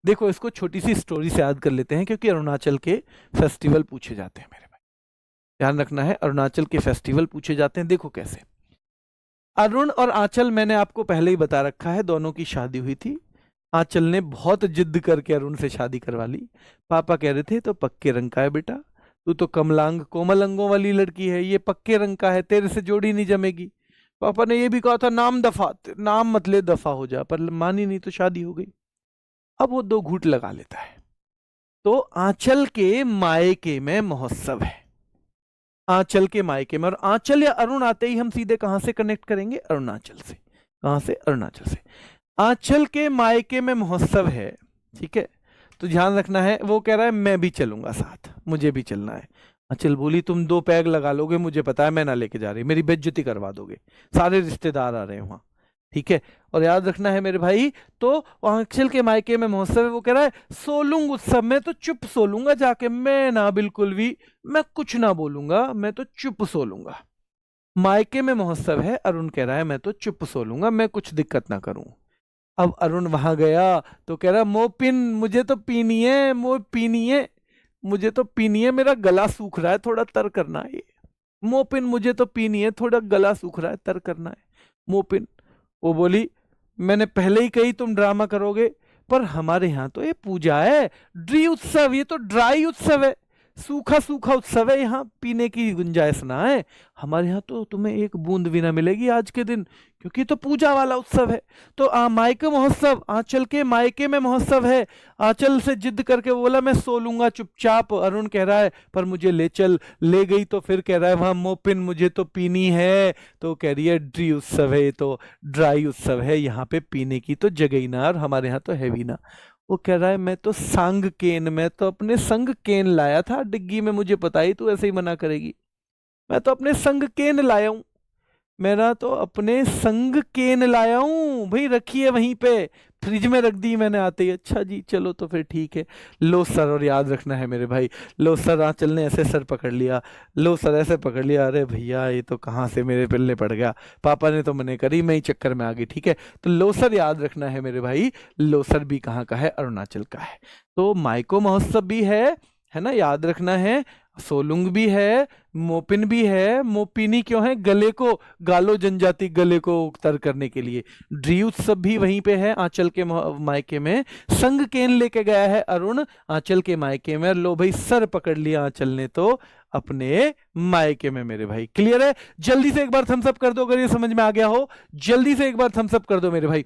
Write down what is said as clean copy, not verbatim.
देखो इसको छोटी सी स्टोरी से याद कर लेते हैं, क्योंकि अरुणाचल के फेस्टिवल पूछे जाते हैं मेरे भाई, ध्यान रखना है, अरुणाचल के फेस्टिवल पूछे जाते हैं। देखो कैसे, अरुण और आंचल, मैंने आपको पहले ही बता रखा है, दोनों की शादी हुई थी। आंचल ने बहुत जिद करके अरुण से शादी करवा ली। पापा कह रहे थे तो पक्के रंग का है बेटा, तू तो कमलांग कोमल अंगों वाली लड़की है, ये पक्के रंग का है, तेरे से जोड़ी नहीं जमेगी। पापा ने ये भी कहा था नाम दफा, नाम मत ले, दफा हो जा, पर मानी नहीं तो शादी हो गई। अब वो दो घूंट लगा लेता है। तो आंचल के मायके में महोत्सव है, आंचल के मायके में, और आंचल या अरुण आते ही हम सीधे कहां से कनेक्ट करेंगे, अरुणाचल से। कहां से, अरुणाचल से। आंचल के मायके में महोत्सव है, ठीक है, तो ध्यान रखना है, वो कह रहा है मैं भी चलूंगा साथ, मुझे भी चलना है। आंचल बोली तुम 2 पैग लगा लोगे, मुझे पता है, मैं ना लेके जा रही, मेरी बेइज्जती करवा दोगे, सारे रिश्तेदार आ रहे हैं वहां, ठीक है। और याद रखना है मेरे भाई, तो आंचल के मायके में महोत्सव है, वो कह रहा है सोलूंग उत्सव में तो चुप सोलूंगा जाके, मैं ना बिल्कुल भी, मैं कुछ ना बोलूंगा, मैं तो चुप सोलूंगा। मायके में महोत्सव है, अरुण कह रहा है मैं तो चुप सोलूंगा, मैं कुछ दिक्कत ना करूं। अब अरुण वहां गया तो कह रहा मोपिन मुझे तो पीनी है, मो पीनी है, मुझे तो पीनी है, मेरा गला सूख रहा है, थोड़ा तर करना है। मोपिन मुझे तो पीनी है, थोड़ा गला सूख रहा है, तर करना है मोपिन। वो बोली मैंने पहले ही कही तुम ड्रामा करोगे, पर हमारे यहाँ तो ये पूजा है, ड्री उत्सव, ये तो ड्राई उत्सव है, सूखा सूखा उत्सव है, यहाँ पीने की गुंजाइश ना है, हमारे यहाँ तो तुम्हें एक बूंद भी ना मिलेगी आज के दिन, क्योंकि तो पूजा वाला उत्सव है। तो मायके महोत्सव, आंचल के मायके में महोत्सव है। आंचल से जिद करके वो बोला मैं सो लूंगा चुपचाप, अरुण कह रहा है पर मुझे ले चल, ले गई तो फिर कह रहा है वहां मोपिन मुझे तो पीनी है, तो कह रही है ड्री उत्सव है, तो ड्राई उत्सव है, यहाँ पे पीने की तो जगह ही ना, और हमारे यहाँ तो है भी ना। वो कह रहा है मैं तो संग केन, मैं तो अपने संग केन लाया था डिग्गी में, मुझे पता ही तू ऐसे ही मना करेगी, मैं तो अपने संग केन लाया हूं, मेरा तो अपने संग केन लाया हूं भाई, रखी है वहीं पे, फ्रिज में रख दी मैंने आते ही। अच्छा जी चलो तो फिर ठीक है, लो सर, और याद रखना है मेरे भाई, लो सर, आंचल ने ऐसे सर पकड़ लिया, लो सर ऐसे पकड़ लिया, अरे भैया ये तो कहाँ से मेरे पल्ले पड़ गया, पापा ने तो मने करी, मैं ही चक्कर में आ गई, ठीक है। तो लो सर याद रखना है मेरे भाई, लो सर भी कहाँ का है, अरुणाचल का है। तो माइको महोत्सव भी है ना, याद रखना है, सोलुंग भी है, मोपिन भी है, मोपिनी क्यों है, गले को, गालो जनजाति गले को तर करने के लिए। ड्री उत्सव भी वहीं पे है आंचल के मायके में। संग केन लेके गया है अरुण आंचल के मायके में, लो भाई सर पकड़ लिया आंचल ने तो अपने मायके में मेरे भाई। क्लियर है? जल्दी से एक बार थम्स अप कर दो अगर ये समझ में आ गया हो, जल्दी से एक बार थम्स अप कर दो मेरे भाई।